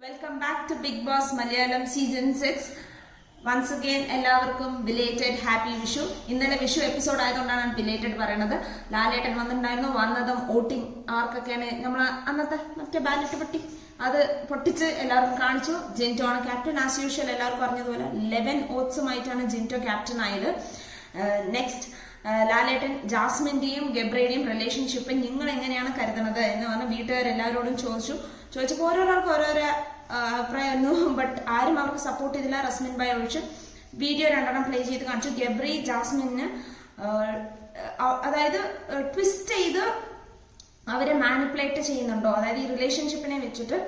Welcome back to Big Boss Malayalam Season 6. Once again, എല്ലാവർക്കും belated happy Vishu. ഇന്നലെ Vishu episode ആയതുകൊണ്ടാണ് belated പറയുന്നത്. ലാലേട്ടൻ വന്നിട്ടുണ്ടായിരുന്നു. വന്നതും വോട്ടിംഗ് ആർക്കൊക്കെയാണ് നമ്മൾ അന്നത്തെ മറ്റേ ബാലറ്റ് പെട്ടി അത് പൊട്ടിച്ച് എല്ലാവർക്കും കാണിച്ചു. ജിൻറ്റോ ആണ് ക്യാപ്റ്റൻ. ആസ് യൂഷ്വൽ എല്ലാവർക്കും പറഞ്ഞതുപോലെ 11 വോട്ട്സുമായിട്ടാണ് ജിൻറ്റോ ക്യാപ്റ്റൻ ആയത്. നെക്സ്റ്റ് ലാലേട്ടൻ ജാസ്മിന്റെയും ഗബ്രയുടെയും റിലേഷൻഷിപ്പ് നിങ്ങൾ എങ്ങനെയാണ് കരുതുന്നത് എന്ന് പറഞ്ഞ് വീട്ടുകാരെല്ലാവരോടും ചോദിച്ചപ്പോൾ ഓരോരാൾക്കും ഓരോരോ അഭിപ്രായമായിരുന്നു. ബട്ട് ആരും അവർക്ക് സപ്പോർട്ട് ചെയ്തില്ല. റസ്മിൻ ഭായ് ഒഴിച്ച് വീഡിയോ രണ്ടെണ്ണം പ്ലേ ചെയ്ത് കാണിച്ചു. ഗബ്രി ജാസ്മിന് അതായത് ട്വിസ്റ്റ് ചെയ്ത് അവരെ മാനിപ്പുലേറ്റ് ചെയ്യുന്നുണ്ടോ, അതായത് ഈ റിലേഷൻഷിപ്പിനെ വെച്ചിട്ട്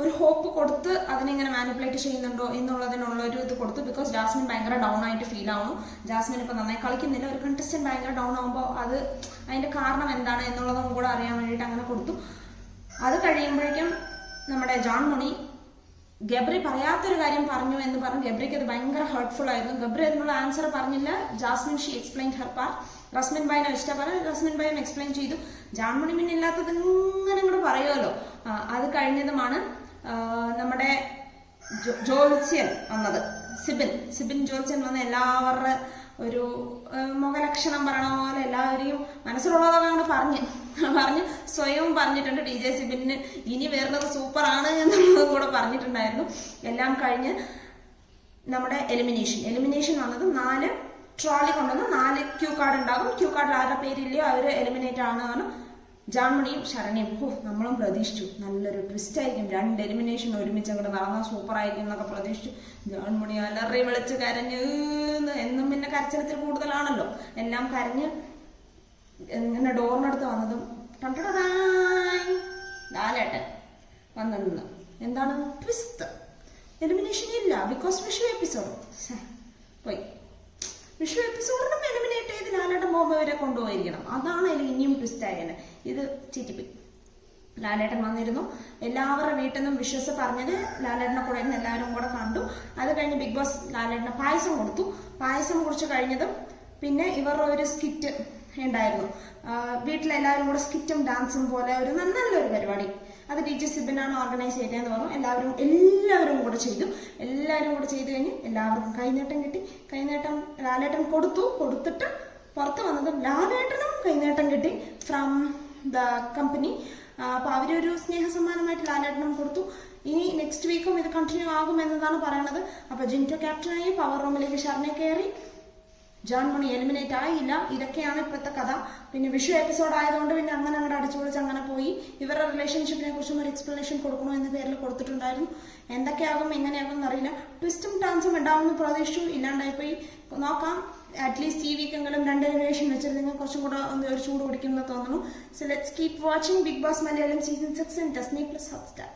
ഒരു ഹോപ്പ് കൊടുത്ത് അതിനെങ്ങനെ മാനിപ്പുലേറ്റ് ചെയ്യുന്നുണ്ടോ എന്നുള്ളതിനുള്ള ഒരു ഇത് കൊടുത്തു. ബിക്കോസ് ജാസ്മിൻ ഭയങ്കര ഡൗൺ ആയിട്ട് ഫീൽ ആവുന്നു. ജാസ്മിൻ ഇപ്പൊ നന്നായി കളിക്കുന്നില്ല. ഒരു കണ്ടസ്റ്റന്റ് ഭയങ്കര ഡൗൺ ആകുമ്പോൾ അതിന്റെ കാരണം എന്താണ് എന്നുള്ളതും കൂടെ അറിയാൻ വേണ്ടിയിട്ട് അങ്ങനെ കൊടുത്തു. അത് കഴിയുമ്പോഴേക്കും നമ്മുടെ ജോൺ മുണി ഗബ്രി പറയാത്തൊരു കാര്യം പറഞ്ഞു എന്ന് പറഞ്ഞു. ഗബ്രിക്ക് അത് ഭയങ്കര ഹേർട്ട്ഫുൾ ആയിരുന്നു. ഗബ്രി അതിനുള്ള ആൻസർ പറഞ്ഞില്ല. Jasmine she explain her part. Resmin ഭായിനെ ഇഷ്ടം പറഞ്ഞു. റസ്മിൻ ഭായും എക്സ്പ്ലെയിൻ ചെയ്തു. ജോൺ മുണി പിന്നെ ഇല്ലാത്തത് ഇങ്ങനെ ഇങ്ങോട്ട് പറയുമല്ലോ. അത് കഴിഞ്ഞതുമാണ് നമ്മുടെ ജോത്സ്യൻ വന്നത്. സിബിൻ ജോത്സ്യൻ വന്ന എല്ലാവരുടെ ഒരു മുഖലക്ഷണം പറയണ പോലെ എല്ലാവരെയും മനസ്സിലുള്ളതൊക്കെ അങ്ങനെ പറഞ്ഞ് സ്വയം പറഞ്ഞിട്ടുണ്ട്. DJ സിബിന് ഇനി വരുന്നത് സൂപ്പറാണ് എന്നുള്ളത് കൂടെ പറഞ്ഞിട്ടുണ്ടായിരുന്നു. എല്ലാം കഴിഞ്ഞ് നമ്മുടെ എലിമിനേഷൻ വന്നത് 4 ട്രോളി കൊണ്ടുവന്ന് 4 ക്യൂ കാർഡ് ഉണ്ടാകും. ക്യൂ കാർഡിൽ ആരുടെ പേരില്ലയോ അവര് എലിമിനേറ്റ് ആണ്. ജാൻമണിയും ശരണ്യയും നമ്മളും പ്രതീക്ഷിച്ചു നല്ലൊരു ട്വിസ്റ്റ് ആയിരിക്കും, 2 എലിമിനേഷൻ ഒരുമിച്ച് അങ്ങോട്ട് നടന്നാൽ സൂപ്പർ ആയിരിക്കും എന്നൊക്കെ പ്രതീക്ഷിച്ചു. ജാൻമണി അലറി വിളിച്ച് കരഞ്ഞ് എന്നും പിന്നെ കരച്ചിലത്തിൽ കൂടുതലാണല്ലോ. എല്ലാം കരഞ്ഞ് ഇങ്ങനെ ഡോറിനടുത്ത് വന്നതും ലാലേട്ടൻ വന്നു നിന്ന് എന്താണ് ട്വിസ്റ്റ്, എലിമിനേഷൻ ഇല്ല. ബിക്കോസ് വിഷു എപ്പിസോഡ് പോയി. വിഷു എപ്പിസോഡിനും എലിമിനേറ്റ് ചെയ്ത് ലാലേട്ടൻ ബോംബെ വരെ കൊണ്ടുപോയിരിക്കണം. അതാണ് ഇനിയും ട്വിസ്റ്റ് ആയത്. ഇത് ചീറ്റിപ്പോയി. ലാലേട്ടൻ വന്നിരുന്നു. എല്ലാവരുടെ വീട്ടിൽ നിന്നും വിഷസ് പറഞ്ഞത് ലാലേട്ടനെ കൂടെ ഇരുന്ന് എല്ലാവരും കൂടെ കണ്ടു. അത് കഴിഞ്ഞ് ബിഗ് ബോസ് ലാലേട്ടന് പായസം കൊടുത്തു. പായസം കുടിച്ച് കഴിഞ്ഞതും പിന്നെ ഇവരുടെ ഒരു സ്കിറ്റ് ഉണ്ടായിരുന്നു. വീട്ടിലെല്ലാവരും കൂടെ സ്കിറ്റും ഡാൻസും പോലെ ഒരു നല്ലൊരു പരിപാടി. അത് DJ സിബിനാണ് ഓർഗനൈസ് ചെയ്തതെന്ന് പറഞ്ഞു. എല്ലാവരും കൂടെ ചെയ്തു. എല്ലാവരും കൂടെ ചെയ്ത് കഴിഞ്ഞ് എല്ലാവർക്കും കൈനീട്ടം കിട്ടി. കൈനീട്ടം ലാലേട്ടൻ കൊടുത്തിട്ട് പുറത്ത് വന്നതും ലാലേട്ടനും കൈനീട്ടം കിട്ടി ഫ്രം ദ കമ്പനി. അപ്പൊ അവരൊരു സ്നേഹ സമ്മാനമായിട്ട് ലാലേട്ടനും കൊടുത്തു. ഇനി നെക്സ്റ്റ് വീക്കും ഇത് കണ്ടിന്യൂ ആകും എന്നതാണ് പറയണത്. അപ്പൊ ജിൻറ്റോ ക്യാപ്റ്റനായി, പവർ റൂമിലേക്ക് ശരണ കയറി, ജോൺ മണി എലിമിനേറ്റ് ആയില്ല. ഇതൊക്കെയാണ് ഇപ്പോഴത്തെ കഥ. പിന്നെ വിഷു എപ്പിസോഡ് ആയതുകൊണ്ട് പിന്നെ അങ്ങനെ അങ്ങോട്ട് അടിച്ചുപൊളിച്ച് അങ്ങനെ പോയി. ഇവരുടെ റിലേഷൻഷിപ്പിനെ കുറിച്ചും ഒരു എക്സ്പ്ലനേഷൻ കൊടുക്കണോ എന്ന പേരിൽ കൊടുത്തിട്ടുണ്ടായിരുന്നു. എന്തൊക്കെയാകും എങ്ങനെയാകും എന്നറിയില്ല. ട്വിസ്റ്റും ടേൺസും ഉണ്ടാവുമെന്ന് പ്രതീക്ഷിച്ചു. ഇല്ലാണ്ടായിപ്പോയി. നോക്കാം. അറ്റ്ലീസ്റ്റ് ഈ വീക്കെങ്കിലും 2 എലിമിനേഷൻ വെച്ചിട്ട് നിങ്ങൾ കുറച്ചും കൂടെ ഒരു ചൂട് പിടിക്കുമെന്ന് തോന്നുന്നു. So let's keep watching Bigg Boss Malayalam season 6 in Disney+ Hotstar.